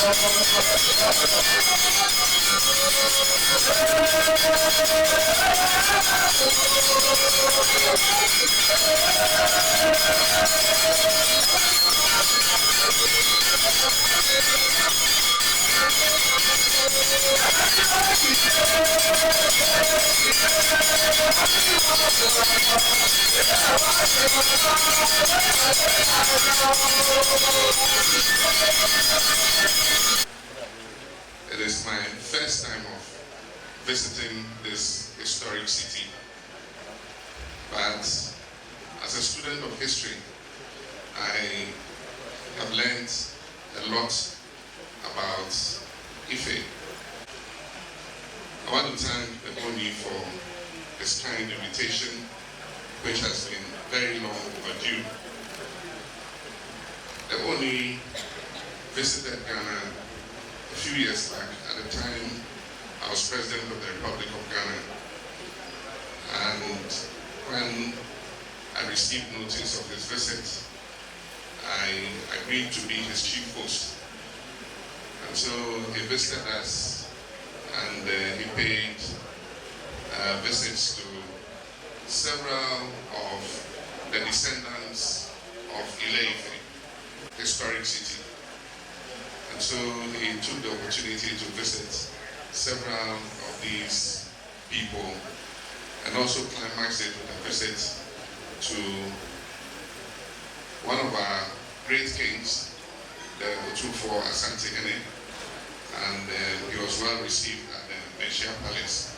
It is my first time of visiting this historic city, but as a student of history, I have learned a lot about Ife. I want to thank the Ooni for his kind invitation, which has been very long overdue. The Ooni visited Ghana a few years back. At the time, I was president of the Republic of Ghana. And when I received notice of his visit, I agreed to be his chief host. And so he visited us, and he paid visits to several of the descendants of Ile-Ife, historic city. And so he took the opportunity to visit several of these people, and also climaxed it with a visit to one of our great kings, the Otufo Asante Hene, and he was well received at the Meshia Palace.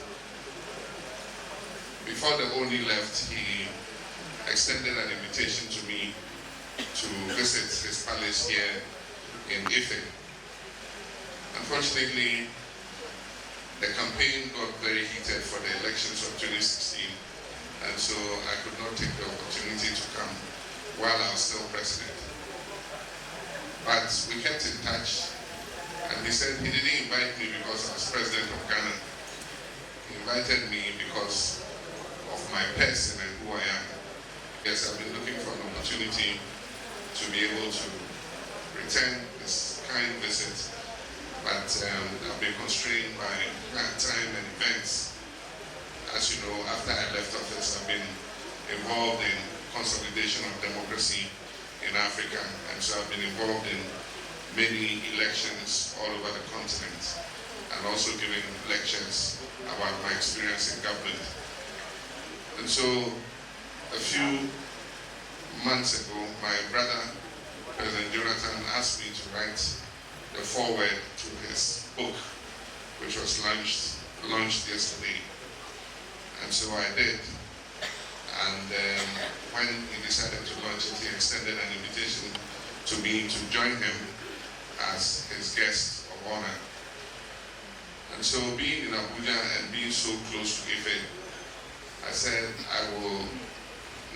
Before the Ooni left, he extended an invitation to me to visit his palace here in Ife. Unfortunately, the campaign got very heated for the elections of 2016, and so I could not take the opportunity to come while I was still president. But we kept in touch, and he said he didn't invite me because I was president of Ghana. He invited me because of my person and who I am. Yes, I've been looking for an opportunity to be able to return this kind visit, but I've been constrained by time and events. As you know, after I left office, I've been involved in consolidation of democracy in Africa, and so I've been involved in many elections all over the continent, and also giving lectures about my experience in government. And so a few months ago, my brother, President Jonathan, asked me to write the foreword to his book, which was launched yesterday. And so I did. And when he decided to launch it, he extended an invitation to me to join him as his guest of honor. And so being in Abuja and being so close to Ife, I said I will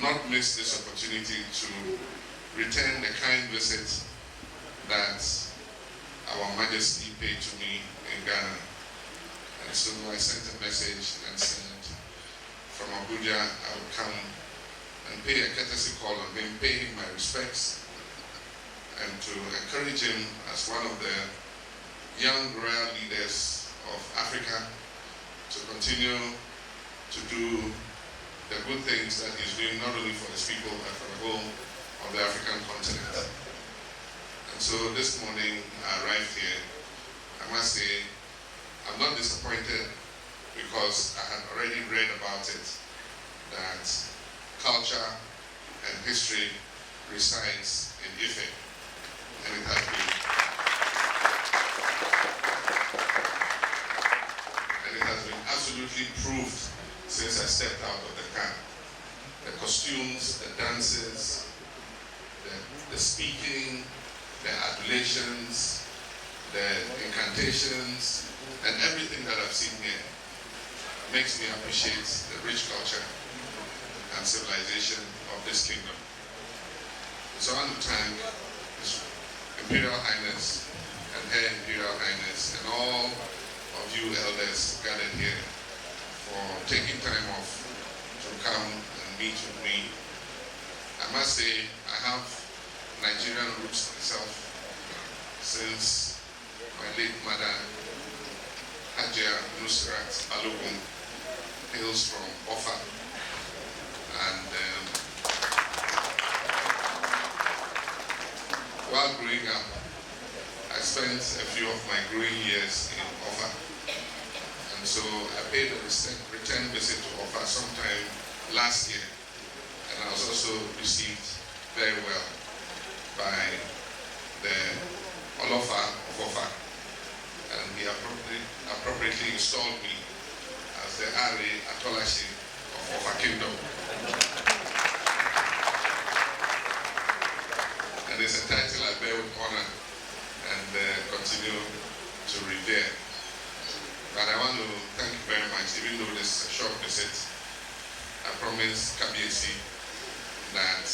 not miss this opportunity to return the kind visit that Our Majesty paid to me in Ghana. And so I sent a message and said, from Abuja, I will come and pay a courtesy call on him, pay him my respects, and to encourage him as one of the young royal leaders of Africa to continue to do the good things that he's doing, not only for his people, but for the whole of the African continent. And so this morning I arrived here. I must say, I'm not disappointed, because I had already read about it, that culture and history resides in Ife, and it has been absolutely proved since I stepped out of the car. The costumes, the dances, the speaking, the adulations, the incantations, and everything that I've seen here makes me appreciate the rich culture and civilization of this kingdom. So I want to thank His Imperial Highness and Her Imperial Highness and all of you elders gathered here for taking time off to come and meet with me. I must say, I have Nigerian roots myself, since my late mother, Ojaja II, hails from Ofa. And while growing up, I spent a few of my growing years in Ofa. And so I paid a return visit to Ofa sometime last year. And I was also received very well by the Olofa of Ofa. And he appropriately installed me as the Are Atolashi of Ofa Kingdom. And it's a title I bear with honor and continue to revere. But I want to thank you very much, even though this is a short visit. I promise Kabiesi that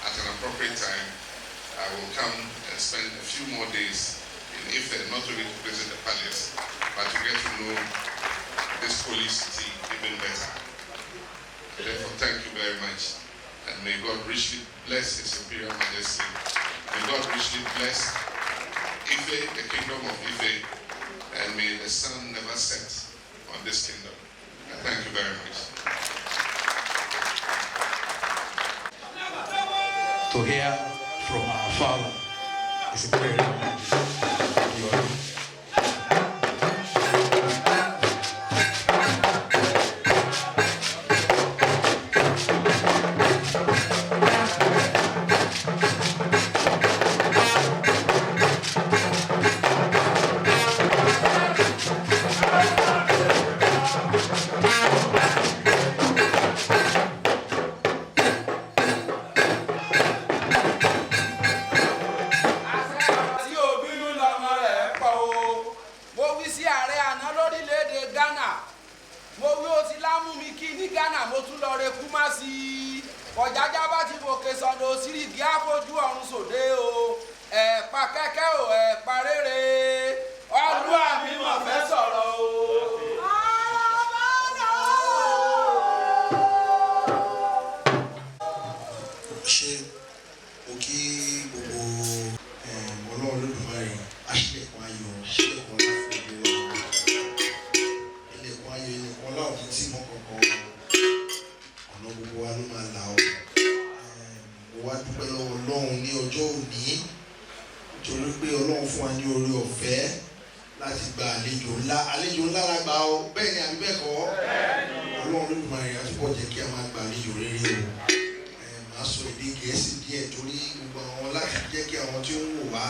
at an appropriate time, I will come and spend a few more days in Ife, not only to visit the palace, but to get to know this holy city even better. And therefore, thank you very much. And may God richly bless His Imperial Majesty. May God richly bless Ife, the kingdom of Ife, and may the sun never set on this kingdom. And thank you very much. To hear from our father is a very Ojaja ti fòkè sọ̀dọ̀ òsìrìgì àfojú ọ̀run sòde o ẹ̀pà kẹ́kẹ́ o ẹ̀pà rere ọdún àmì mọ̀ fẹ́ sọ̀rọ̀ o. ṣe mo kí gbogbo ọlọ́run lódùmarè aṣílẹ̀kùn ayọ̀ aṣílẹ̀kùn ọlá fún gbogbo ilẹ̀kùn ayọ̀ ilẹ̀kùn ọlá òní tí mo kọ̀ọ̀kan ọ̀nà gbogbo wa ló máa là ọ́. Mo wá dúpẹ́ lọ́wọ́ ọlọ́run ní ọjọ́ òní nítorí pé ọlọ́run fún wa ní oore ọ̀fẹ́ láti gba àlejò ńlá la gbà ọ́, bẹ́ẹ̀ ni àbí bẹ́ẹ̀ kọ́ ọlọ́run lódùmarè àtúbọ̀ jẹ́ kí a máa gba àlejò rere o. Màá sọ èdè Gẹ̀ẹ́sì díẹ̀ torí gbogbo àwọn láti jẹ́ kí àwọn tí ó ń wò wá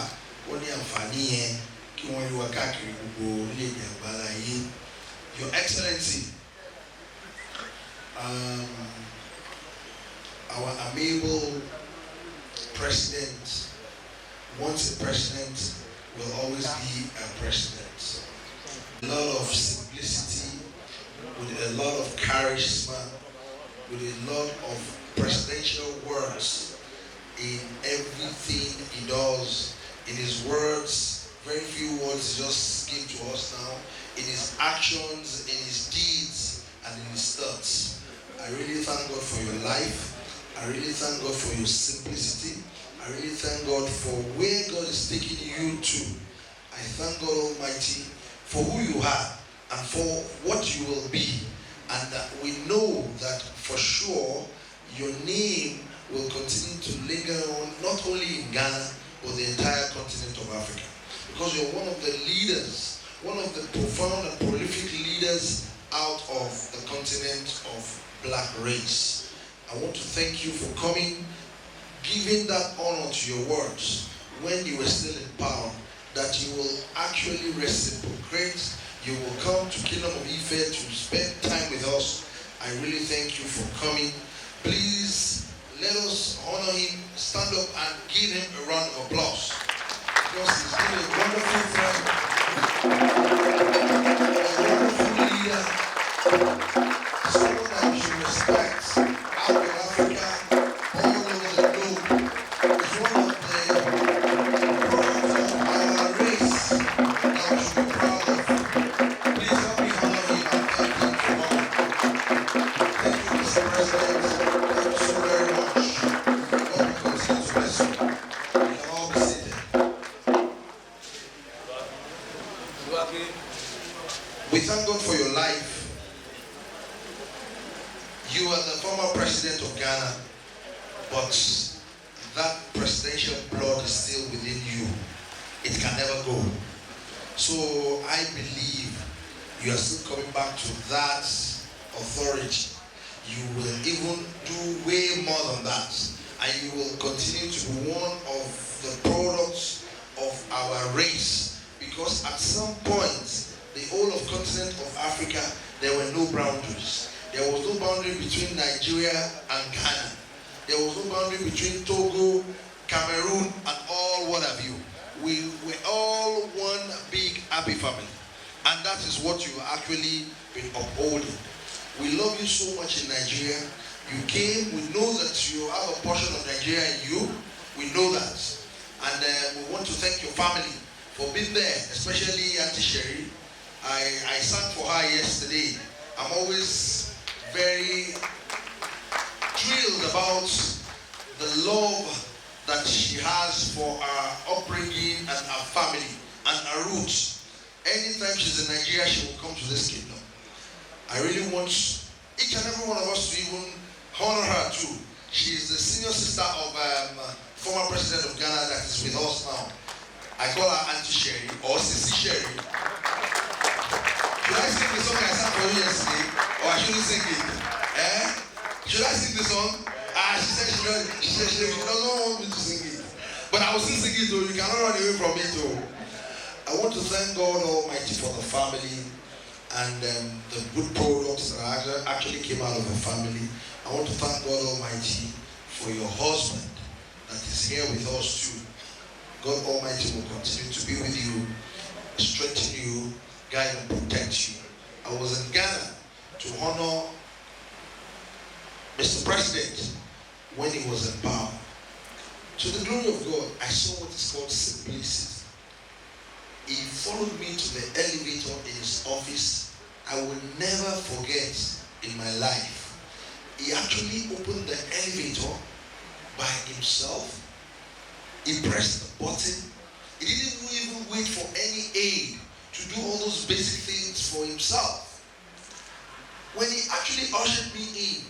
wọ́n ní àǹfààní yẹn kí wọ́n rí wa káàkiri gbogbo orílẹ̀-èdè àgbáláyé. Your Excellency, our amiable president, once a president, will always be a president. A lot of simplicity, with a lot of charisma, with a lot of presidential words in everything he does. In his words, very few words just came to us now. In his actions, in his deeds, and in his thoughts. I really thank God for your life. I really thank God for your simplicity. I really thank God for where God is taking you to. I thank God Almighty for who you are and for what you will be. And that we know that for sure your name will continue to linger on not only in Ghana but the entire continent of Africa. Because you're one of the leaders, one of the profound and prolific leaders out of the continent of black race. I want to thank you for coming, giving that honor to your words when you were still in power, that you will actually reciprocate. You will come to Kingdom of Ife to spend time with us. I really thank you for coming. Please let us honor him. Stand up and give him a round of applause. Because he's been a wonderful friend, a wonderful leader, someone that you should respect out in Africa, all over the globe. He's one of the products of our race that we should be proud of. Please help me honor him and thank him for coming. Thank you, Mr. President. Thank you so very much. God will continue to bless you. We can all be seated. We thank God for your life. You are the former president of Ghana, but that presidential blood is still within you. It can never go. So I believe you are still coming back to that authority. You will even do way more than that. And you will continue to be one of the products of our race. Because at some point, the whole of continent of Africa, there were no boundaries. There was no boundary between Nigeria and Ghana. There was no boundary between Togo, Cameroon, and all what have you. We were all one big happy family. And that is what you actually been upholding. We love you so much in Nigeria. You came, we know that you have a portion of Nigeria in you. We know that. And we want to thank your family for being there, especially Auntie Sherry. I sang for her yesterday. I'm always very thrilled about the love that she has for our upbringing and our family and our roots. Anytime she's in Nigeria, she will come to this kingdom. I really want each and every one of us to even honor her too. She is the senior sister of former president of Ghana that is with us now. I call her Auntie Sherry or Sissy Sherry. Should I sing the song I sang for you yesterday, or I shouldn't sing it? Should I sing the song? She said she doesn't want me to sing it. But I will still sing it, though. You cannot run away from it, though. I want to thank God Almighty for the family and the good products that actually came out of the family. I want to thank God Almighty for your husband that is here with us too. God Almighty will continue to be with you, strengthen you, guide and protect you. I was in Ghana to honor Mr. President when he was in power. To the glory of God, I saw what is called simplicity. He followed me to the elevator in his office. I will never forget in my life. He actually opened the elevator by himself. He pressed the button. He didn't even wait for any aid to do all those basic things for himself. When he actually ushered me in,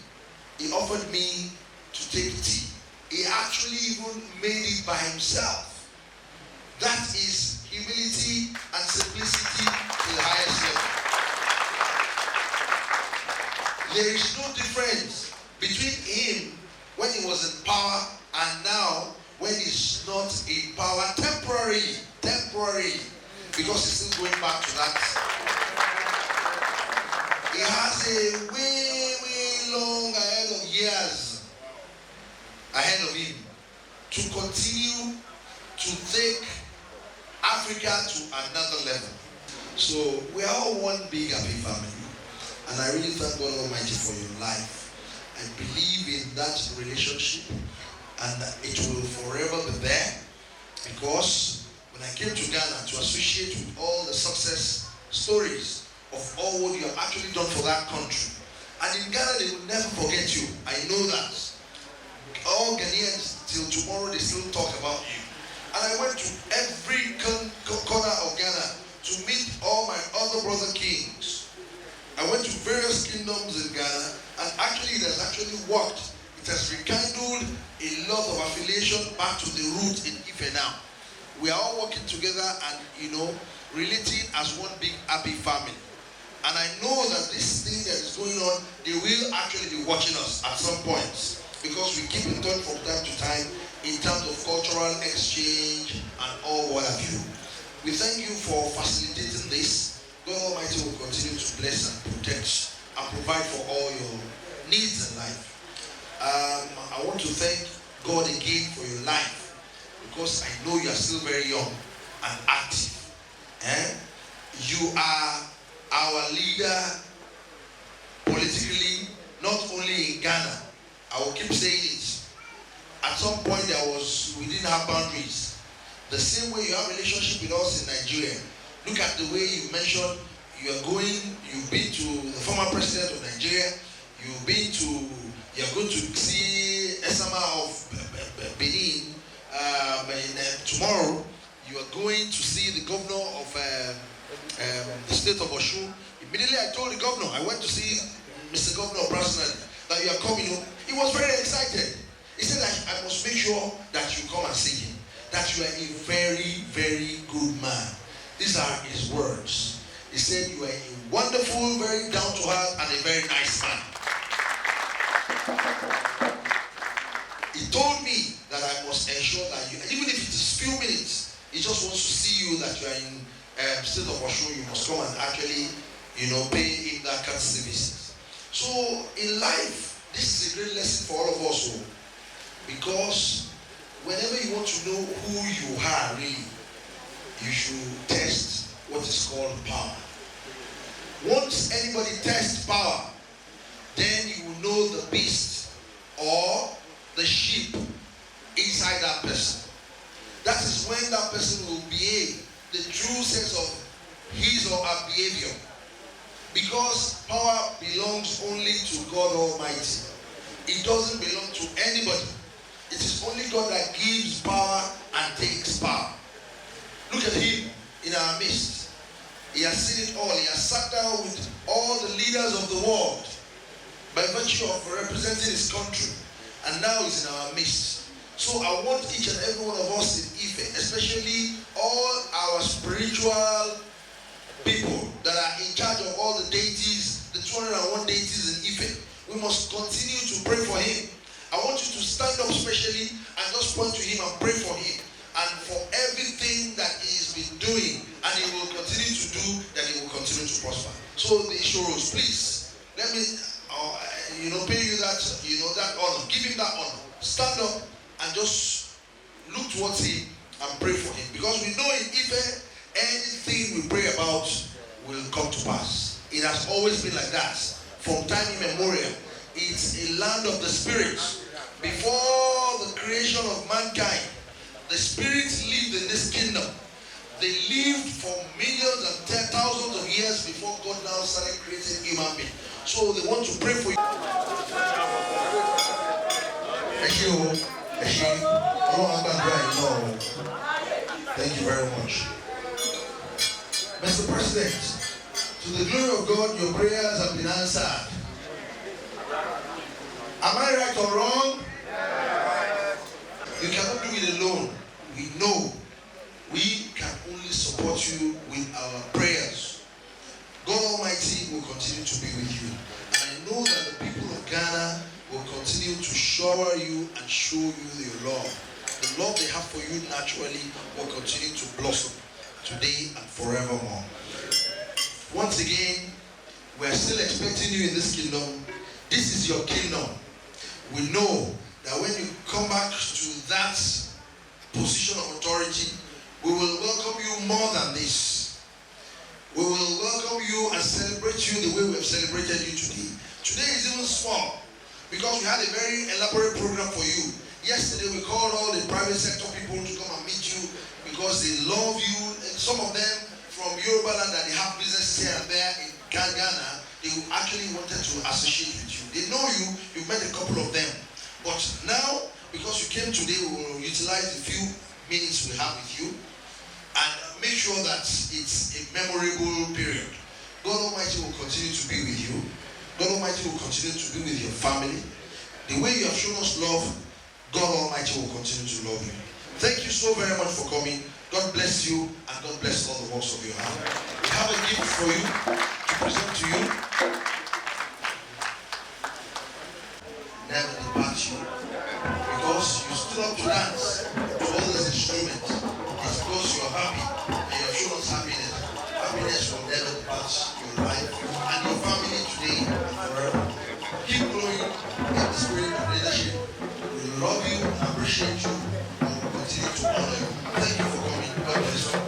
he offered me to take tea. He actually even made it by himself. That is humility and simplicity to the highest level. There is no difference between him when he was in power and now when he's not in power. Temporary, because he's still going back to that. He has a way long years ahead of him to continue to take Africa to another level. So we are all one big happy family. And I really thank God Almighty for your life. I believe in that relationship and it will forever be there, because when I came to Ghana to associate with all the success stories of all what you have actually done for that country, and in Ghana they will never forget you. I know that. All Ghanaians till tomorrow they still talk about you. And I went to every corner of Ghana to meet all my other brother kings. I went to various kingdoms in Ghana, and actually it has actually worked. It has rekindled a lot of affiliation back to the root in Ife now. We are all working together and, relating as one big happy family. And I know that this thing that is going on, they will actually be watching us at some point, because we keep in touch from time to time in terms of cultural exchange and all what have you. We thank you for facilitating this. God Almighty will continue to bless and protect and provide for all your needs in life. I want to thank God again for your life, because I know you are still very young and active. You are our leader politically, not only in Ghana. I will keep saying it. At some point we didn't have boundaries. The same way you have a relationship with us in Nigeria. Look at the way you mentioned you've been to the former president of Nigeria, you're going to see Esama of Benin tomorrow. you are going to see the governor of the state of Osun. Immediately I told the governor, I went to see Mr. Governor personally, that you are coming home. He was very excited. He said that I must make sure that you come and see him, that you are a very, very good man. These are his words. He said you are a wonderful, very down to earth, and a very nice man. He told me that I must ensure that you, even if it is few minutes, he just wants to see you, that you are in state of Osun, you must come and actually, pay him that courtesy visit. So in life, this is a great lesson for all of us, because whenever you want to know who you are really, you should test what is called power. Once anybody tests power, then you will know the beast or the sheep inside that person. That is when that person will behave the true sense of his or her behavior. Because power belongs only to God Almighty. It doesn't belong to anybody. It is only God that gives power and takes power. Look at him in our midst. He has seen it all. He has sat down with all the leaders of the world by virtue of representing his country. And now he's in our midst. So I want each and every one of us in Ife, especially all our spiritual people that are in charge of all the deities, the 201 deities in Ife, we must continue to pray for him. I want you to stand up specially and just point to him and pray for him, and for everything that he's been doing and he will continue to do, that he will continue to prosper. So the Ishoros, please, let me pay you that, that honor. Give him that honor. Stand up and just look towards him and pray for him. Because we know in Ife, anything we pray about will come to pass. It has always been like that. From time immemorial. It's a land of the spirits. Before the creation of mankind, the spirits lived in this kingdom. They lived for millions and thousands of years before God now started creating human beings. So they want to pray for you. Thank you very much. Mr. President, to the glory of God, your prayers have been answered. Am I right or wrong? You cannot do it alone. We know we can only support you with our prayers. God Almighty will continue to be with you. And I know that the people of Ghana will continue to shower you and show you your love. The love they have for you naturally will continue to blossom today and forevermore. Once again, we are still expecting you in this kingdom. This is your kingdom. We know that when you come back to that position of authority, we will welcome you more than this. We will welcome you and celebrate you the way we have celebrated you today. Today is even small because we had a very elaborate program for you. Yesterday we called all the private sector people to come and meet you because they love you. And some of them from Yoruba land that they have businesses here and there in Ghana, they actually wanted to associate with you. They know you, you've met a couple of them. But now, because you came today, we will utilize the few minutes we have with you and make sure that it's a memorable period. God Almighty will continue to be with you. God Almighty will continue to be with your family. The way you have shown us love, God Almighty will continue to love you. Thank you so very much for coming. God bless you and God bless all the works of your hand. We have a gift for you to present to you. Never depart you. Because you stood up to dance to all these instruments. It's because you are happy and you have shown us happiness. Happiness will never depart your life and your family today and forever. Keep growing in the spirit of leadership. We love you and appreciate you and will continue to honor you. Thank you for coming. God bless you.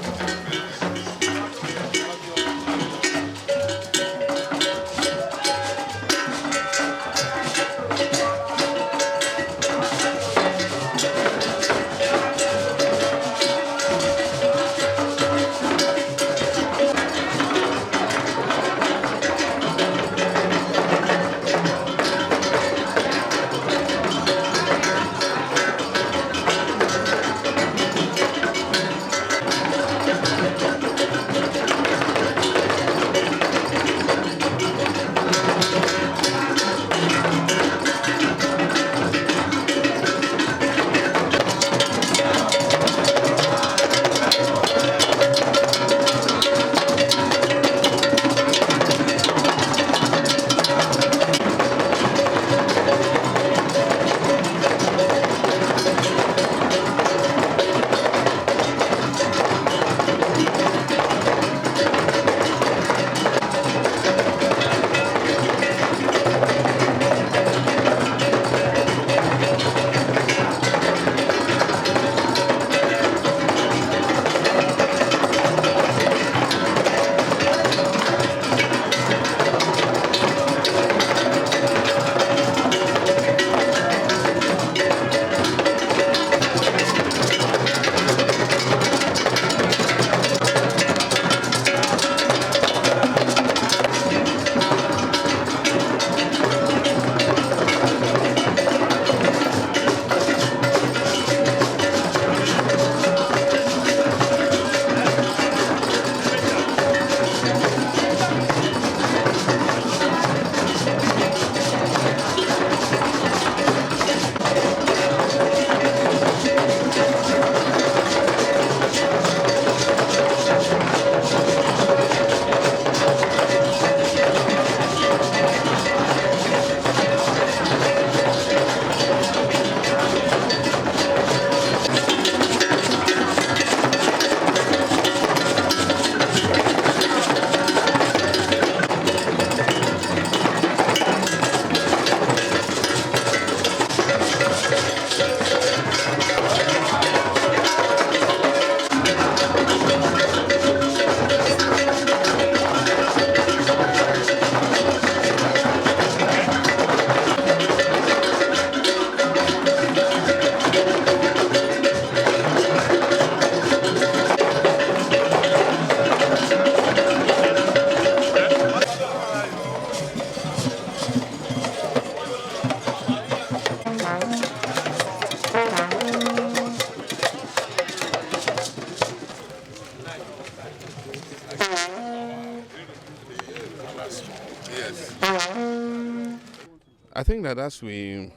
think that as we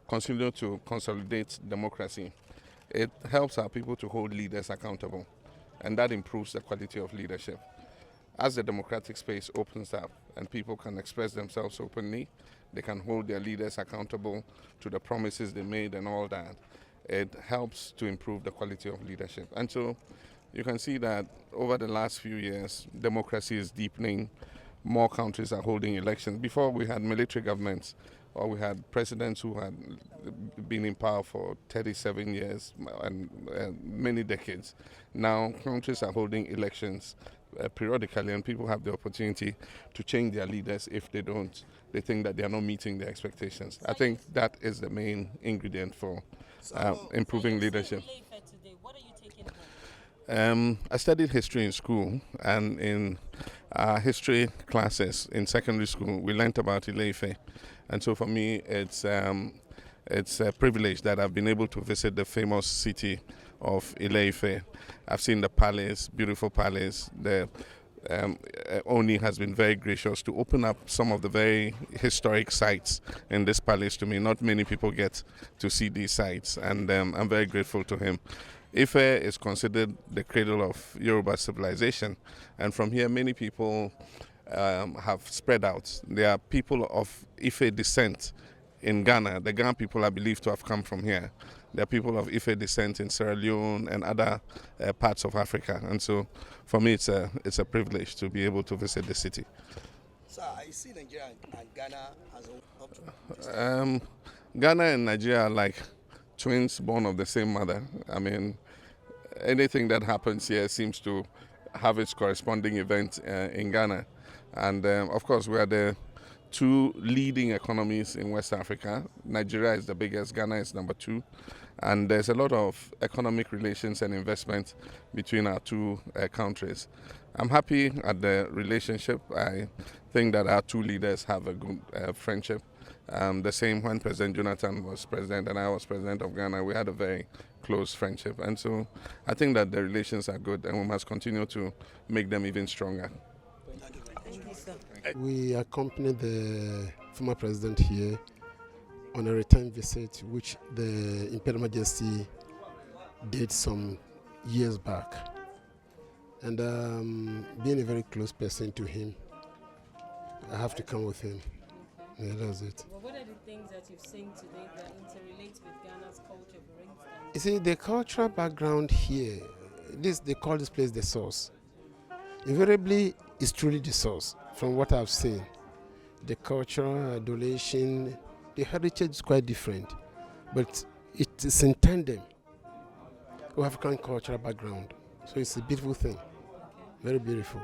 continue to consolidate democracy, it helps our people to hold leaders accountable, and that improves the quality of leadership. As the democratic space opens up and people can express themselves openly, they can hold their leaders accountable to the promises they made and all that. It helps to improve the quality of leadership. And so you can see that over the last few years, democracy is deepening. More countries are holding elections. Before, we had military governments, or we had presidents who had been in power for 37 years and many decades. Now countries are holding elections periodically, and people have the opportunity to change their leaders if they think that they are not meeting their expectations. I think that is the main ingredient for improving leadership. Today, what are you taking home? I studied history in school, and in history classes in secondary school, we learnt about Ile-Ife. And so for me, it's a privilege that I've been able to visit the famous city of Ile-Ife. I've seen the palace, beautiful palace. The Ooni has been very gracious to open up some of the very historic sites in this palace to me. Not many people get to see these sites, and I'm very grateful to him. Ife is considered the cradle of Yoruba civilization, and from here many people have spread out. There are people of Ife descent in Ghana. The Ghana people are believed to have come from here. There are people of Ife descent in Sierra Leone and other parts of Africa. And so for me, it's a privilege to be able to visit the city. So I see Nigeria and Ghana as Ghana and Nigeria are like twins born of the same mother. I mean, anything that happens here seems to have its corresponding event in Ghana. And of course, we are the two leading economies in West Africa. Nigeria is the biggest, Ghana is number 2. And there's a lot of economic relations and investment between our two countries. I'm happy at the relationship. I think that our two leaders have a good friendship. The same when President Jonathan was president and I was president of Ghana, we had a very close friendship. And so I think that the relations are good, and we must continue to make them even stronger. Thank you, sir. We accompanied the former president here on a return visit, which the Imperial Majesty did some years back. And being a very close person to him, I have to come with him. Yeah, that's it. Well, what are the things that you've seen today that interrelate with Ghana's culture, for instance? You see, the cultural background here, they call this place the source. Invariably, it's truly the source, from what I've seen. The culture, adulation, the heritage is quite different, but it is in tandem with African cultural background. So it's a beautiful thing, very beautiful.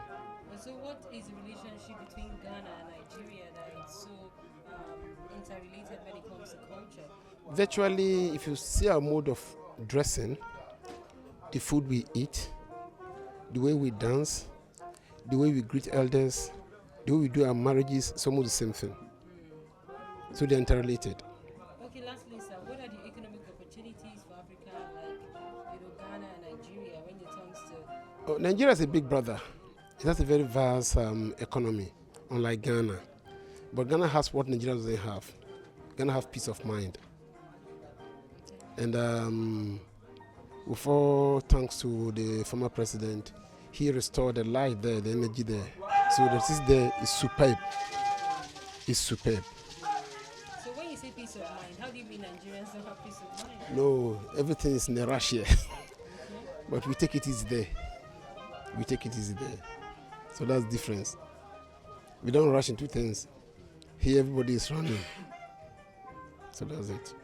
So what is the relationship between Ghana and Nigeria that is so interrelated when it comes to culture? Virtually, if you see our mode of dressing, the food we eat, the way we dance, the way we greet elders, the way we do our marriages, it's almost the same thing. So they're interrelated. Okay, lastly, sir, what are the economic opportunities for Africa, like Ghana and Nigeria, when it comes to? Nigeria is a big brother. It has a very vast economy, unlike Ghana. But Ghana has what Nigeria doesn't have. Ghana have peace of mind. And with all thanks to the former president, he restored the light there, the energy there. So the system there is superb. It's superb. So when you say peace of mind, how do you mean Nigerians don't have peace of mind? No, everything is in a rush here. But we take it easy there. We take it easy there. So that's the difference. We don't rush into things. Here everybody is running. So that's it.